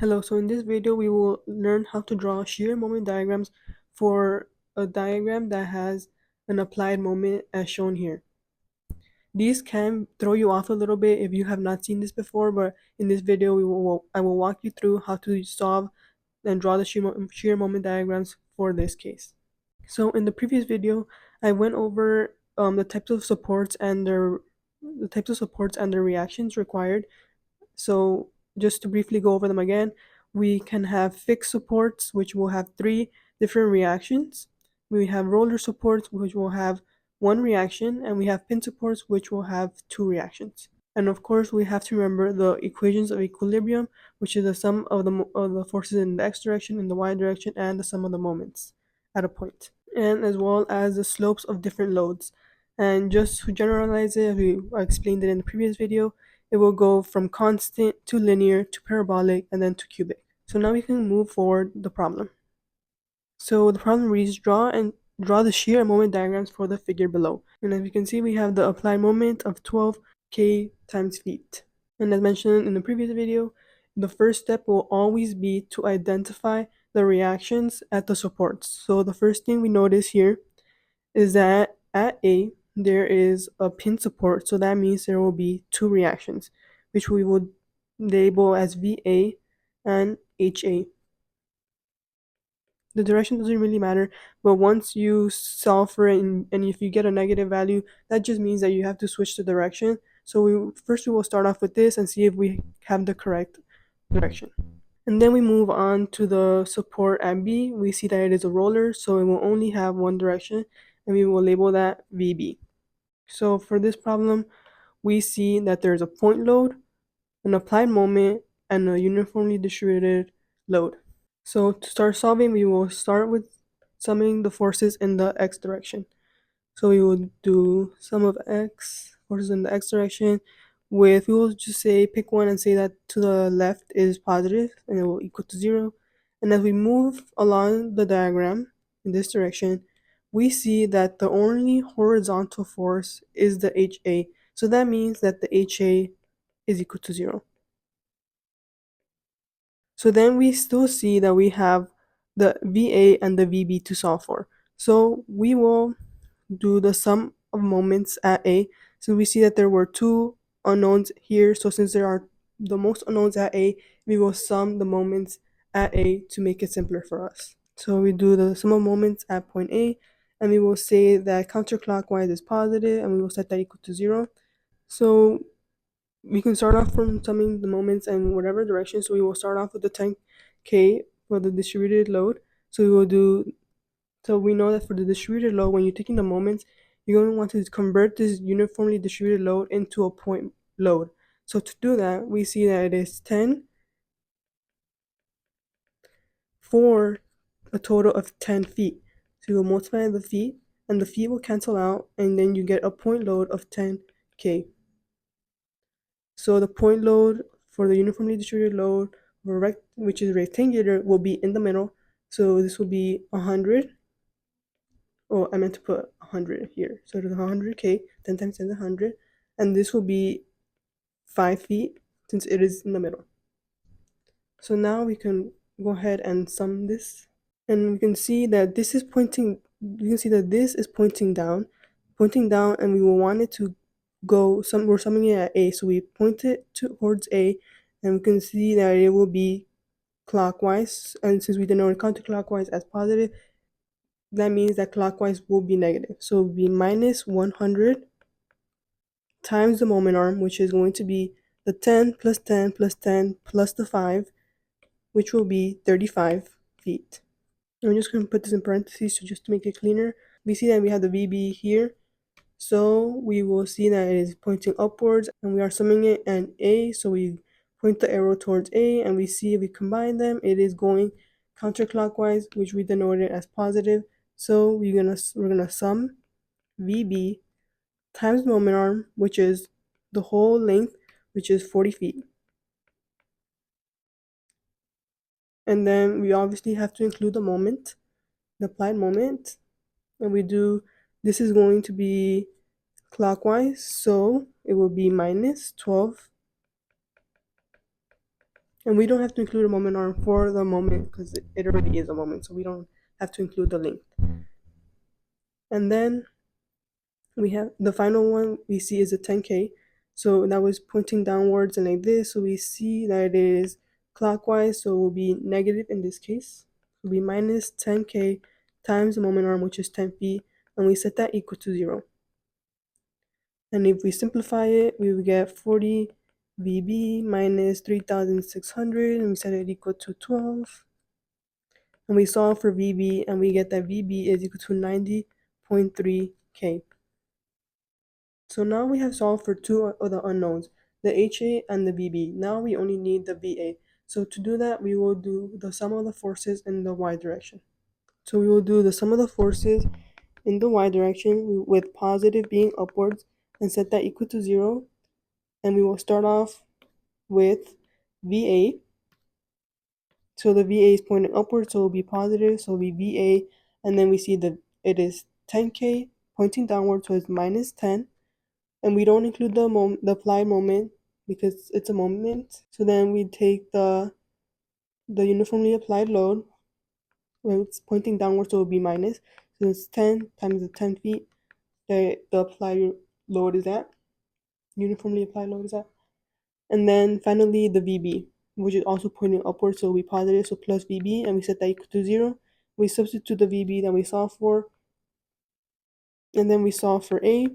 Hello, so in this video we will learn how to draw shear moment diagrams for a diagram that has an applied moment as shown here. These can throw you off a little bit if you have not seen this before, but in this video I will walk you through how to solve and draw the shear moment diagrams for this case. So in the previous video I went over the types of supports and their reactions required. So just to briefly go over them again, we can have fixed supports, which will have 3 different reactions. We have roller supports, which will have 1 reaction, and we have pin supports, which will have 2 reactions. And of course, we have to remember the equations of equilibrium, which is the sum of the forces in the x direction, in the y direction, and the sum of the moments at a point, and as well as the slopes of different loads. And just to generalize it, I explained it in the previous video, it will go from constant to linear to parabolic and then to cubic. So now we can move forward the problem. So the problem reads, draw the shear and moment diagrams for the figure below. And as we can see, we have the applied moment of 12k times feet. And as mentioned in the previous video, the first step will always be to identify the reactions at the supports. So the first thing we notice here is that at A, there is a pin support, so that means there will be 2 reactions, which we would label as VA and HA. The direction doesn't really matter, but once you solve for it and if you get a negative value, that just means that you have to switch the direction. So we will start off with this and see if we have the correct direction. And then we move on to the support at B. We see that it is a roller, so it will only have one direction, and we will label that VB. So for this problem, we see that there's a point load, an applied moment, and a uniformly distributed load. So to start solving, we will start with summing the forces in the x direction. So we will do sum of x, forces in the x direction, we will just say pick one and say that to the left is positive and it will equal to 0. And as we move along the diagram in this direction, we see that the only horizontal force is the HA. So that means that the HA is equal to 0. So then we still see that we have the VA and the VB to solve for. So we will do the sum of moments at A. So we see that there were 2 unknowns here. So since there are the most unknowns at A, we will sum the moments at A to make it simpler for us. So we do the sum of moments at point A, and we will say that counterclockwise is positive, and we will set that equal to 0. So we can start off from summing the moments in whatever direction. So we will start off with the 10k for the distributed load. So we know that for the distributed load, when you're taking the moments, you're going to want to convert this uniformly distributed load into a point load. So to do that, we see that it is 10 for a total of 10 feet. So you will multiply the feet, and the feet will cancel out, and then you get a point load of 10k. So the point load for the uniformly distributed load, which is rectangular, will be in the middle. So this will be 100. Oh, I meant to put 100 here. So it is 100k, 10 times 10 is 100. And this will be 5 feet since it is in the middle. So now we can go ahead and sum this. And we can see that this is pointing down, and we will want it to go, we're summing it at A. So we point it towards A, and we can see that it will be clockwise. And since we denoted counterclockwise as positive, that means that clockwise will be negative. So it will be minus 100 times the moment arm, which is going to be the 10 plus 10 plus 10 plus the 5, which will be 35 feet. I'm just going to put this in parentheses just to make it cleaner. We see that we have the VB here. So we will see that it is pointing upwards, and we are summing it at A. So we point the arrow towards A, and we see if we combine them, it is going counterclockwise, which we denoted as positive. So we're gonna sum VB times the moment arm, which is the whole length, which is 40 feet. And then we obviously have to include the moment, the applied moment. And this is going to be clockwise, so it will be minus 12 And we don't have to include a moment arm for the moment because it already is a moment, so we don't have to include the length. And then we have the final one we see is a 10K. So that was pointing downwards and like this. So we see that it is clockwise, so it will be negative in this case. It will be minus 10K times the moment arm, which is 10 feet, and we set that equal to 0. And if we simplify it, we will get 40 VB minus 3,600, and we set it equal to 12. And we solve for VB, and we get that VB is equal to 90.3 K. So now we have solved for two of the unknowns, the HA and the VB. Now we only need the VA. So to do that, we will do the sum of the forces in the y direction. So we will do the sum of the forces in the y direction with positive being upwards and set that equal to 0. And we will start off with VA. So the VA is pointing upwards, so it will be positive, so it will be VA. And then we see that it is 10K pointing downward, so it's minus 10. And we don't include the applied moment because it's a moment. So then we take the uniformly applied load when it's pointing downwards, so it will be minus. So it's 10 times the 10 feet that the applied load is at, uniformly applied load is at. And then finally the VB, which is also pointing upwards, so it will be positive, so plus VB, and we set that equal to 0. We substitute the VB that we solve for, and then we solve for A,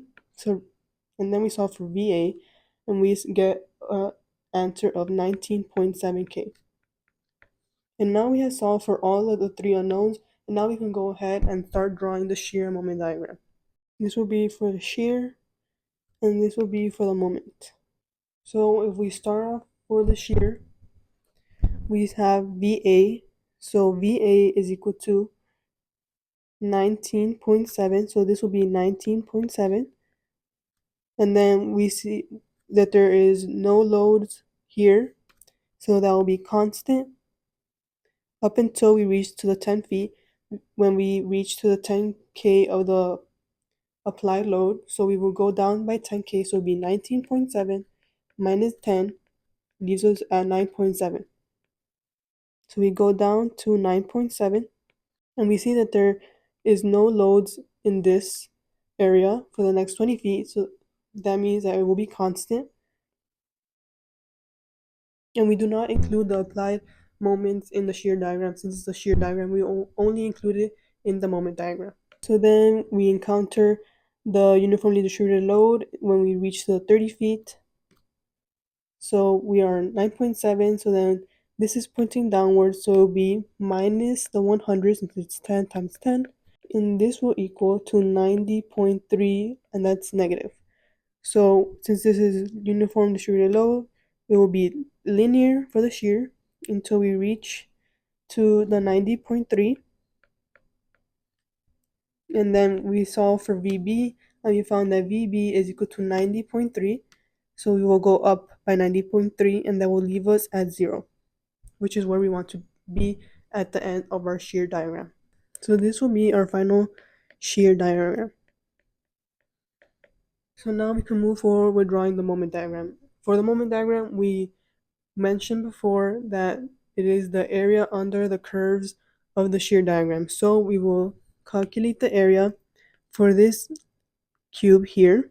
and then we solve for VA, and we get an answer of 19.7 K. And now we have solved for all of the three unknowns, and now we can go ahead and start drawing the shear moment diagram. This will be for the shear, and this will be for the moment. So if we start off for the shear, we have VA, so VA is equal to 19.7, so this will be 19.7. And then we see that there is no loads here, so that will be constant up until we reach to the 10 feet. When we reach to the 10K of the applied load, so we will go down by 10K, so it will be 19.7 minus 10 leaves us at 9.7. So we go down to 9.7, and we see that there is no loads in this area for the next 20 feet, so that means that it will be constant. And we do not include the applied moments in the shear diagram. Since it's a shear diagram, we only include it in the moment diagram. So then we encounter the uniformly distributed load when we reach the 30 feet. So we are 9.7, so then this is pointing downwards, so it will be minus the 100 since it's 10 times 10. And this will equal to 90.3, and that's negative. So since this is uniform distributed load, it will be linear for the shear until we reach to the 90.3. And then we solve for VB, and we found that VB is equal to 90.3. So we will go up by 90.3, and that will leave us at 0, which is where we want to be at the end of our shear diagram. So this will be our final shear diagram. So now we can move forward with drawing the moment diagram. For the moment diagram, we mentioned before that it is the area under the curves of the shear diagram. So we will calculate the area for this cube here,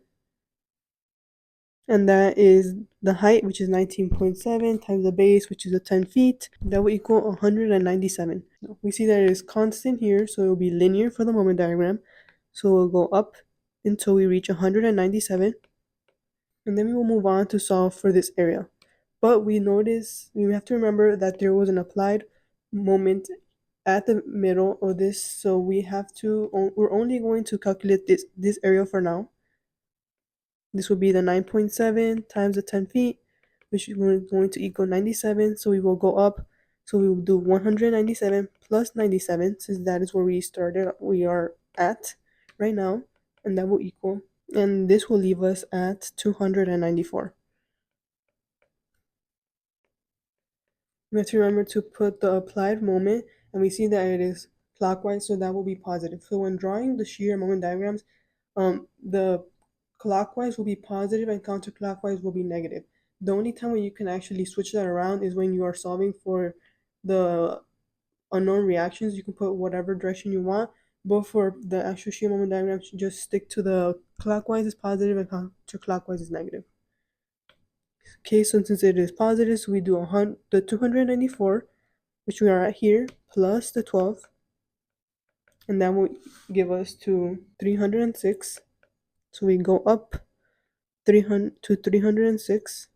and that is the height, which is 19.7, times the base, which is the 10 feet. That will equal 197. We see that it is constant here, so it will be linear for the moment diagram. So we'll go up until we reach 197, and then we will move on to solve for this area. But we have to remember that there was an applied moment at the middle of this, so we're only going to calculate this area for now. This will be the 9.7 times the 10 feet, which is going to equal 97. So we will go up. So we will do 197 plus 97, since that is where we are at right now, and that will equal, and this will leave us at 294. We have to remember to put the applied moment, and we see that it is clockwise, so that will be positive. So when drawing the shear moment diagrams, the clockwise will be positive and counterclockwise will be negative. The only time when you can actually switch that around is when you are solving for the unknown reactions. You can put whatever direction you want, but for the actual shear moment diagrams, just stick to the clockwise is positive and counterclockwise is negative. Okay, so since it is positive, so we do the 294, which we are at here, plus the 12, and that will give us to 306. So we go up 300 to 306,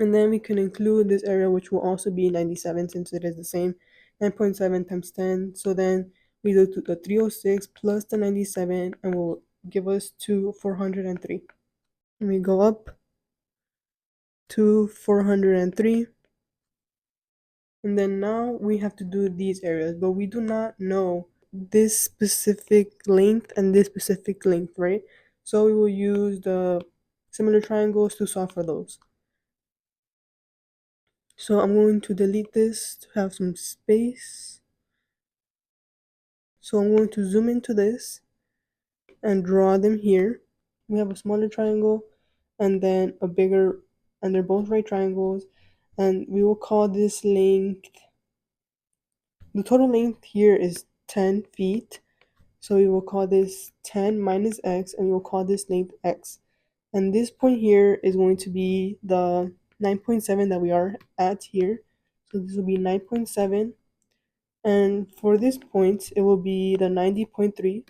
and then we can include this area, which will also be 97 since it is the same 9.7 times 10. So then we do the 306 plus the 97 and will give us to 403. And we go up to 403. And then now we have to do these areas, but we do not know this specific length and this specific length, right? So we will use the similar triangles to solve for those. So I'm going to delete this to have some space. So I'm going to zoom into this and draw them here. We have a smaller triangle and then a bigger, and they're both right triangles. And we will call this length, the total length here is 10 feet. So we will call this 10 minus x, and we will call this length x. And this point here is going to be the 9.7 that we are at here. So this will be 9.7. And for this point, it will be the 90.3.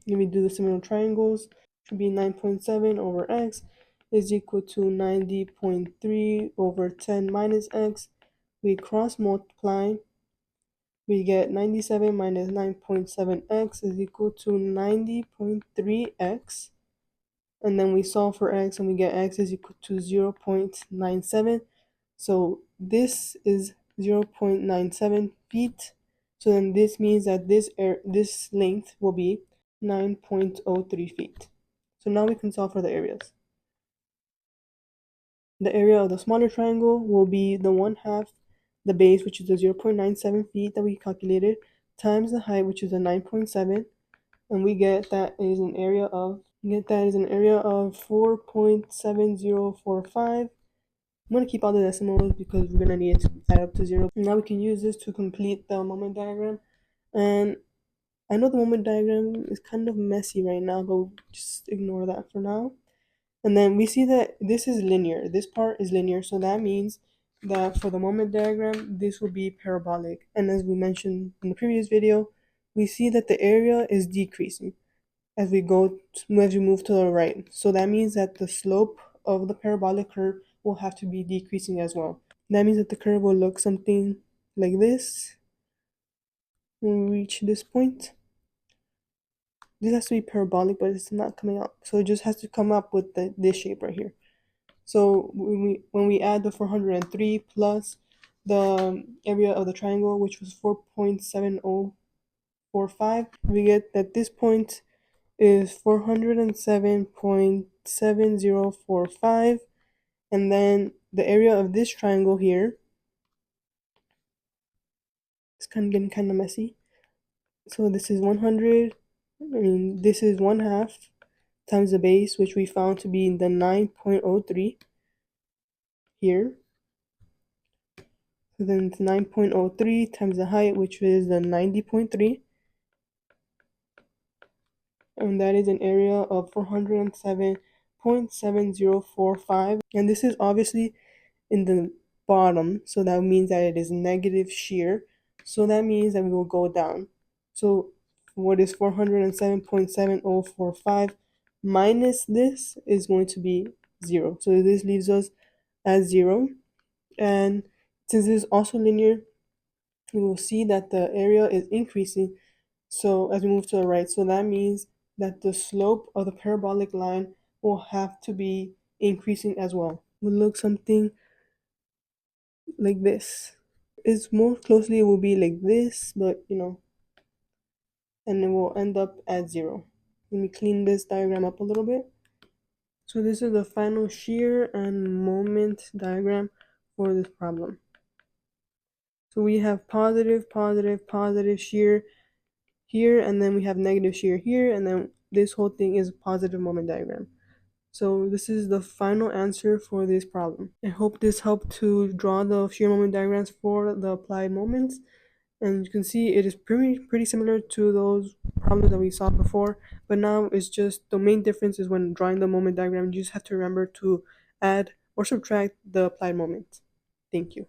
Let me do the similar triangles. It should be 9.7 over x is equal to 90.3 over 10 minus x. We cross multiply. We get 97 minus 9.7x is equal to 90.3x. And then we solve for x and we get x is equal to 0.97. So this is 0.97 feet. So then this means that this length will be 9.03 feet. So now we can solve for the areas. The area of the smaller triangle will be the 1/2 the base, which is the 0.97 feet that we calculated, times the height, which is the 9.7, and we get that is an area of 4.7045. I'm going to keep all the decimals because we're going to need it to add up to 0. Now we can use this to complete the moment diagram. And I know the moment diagram is kind of messy right now, but we'll just ignore that for now. And then we see that this is linear. This part is linear, so that means that for the moment diagram, this will be parabolic. And as we mentioned in the previous video, we see that the area is decreasing as we move to the right. So that means that the slope of the parabolic curve will have to be decreasing as well. That means that the curve will look something like this when we reach this point. This has to be parabolic, but it's not coming up. So it just has to come up with this shape right here. So when we add the 403 plus the area of the triangle, which was 4.7045, we get that this point is 407.7045, and then the area of this triangle here is getting kind of messy. So this is 100, this is 1/2 times the base, which we found to be the 9.03 here. So then it's 9.03 times the height, which is the 90.3. And that is an area of 407.7045. And this is obviously in the bottom, so that means that it is negative shear. So that means that we will go down. So what is 407.7045 minus this is going to be 0. So this leaves us at 0. And since this is also linear, we will see that the area is increasing. So as we move to the right, so that means that the slope of the parabolic line will have to be increasing as well. It will look something like this. It's more closely it will be like this, but and it will end up at 0. Let me clean this diagram up a little bit. So this is the final shear and moment diagram for this problem. So we have positive, positive, positive shear here, and then we have negative shear here, and then this whole thing is a positive moment diagram. So this is the final answer for this problem. I hope this helped to draw the shear moment diagrams for the applied moments. And you can see it is pretty similar to those problems that we saw before, but now it's just the main difference is when drawing the moment diagram, you just have to remember to add or subtract the applied moment. Thank you.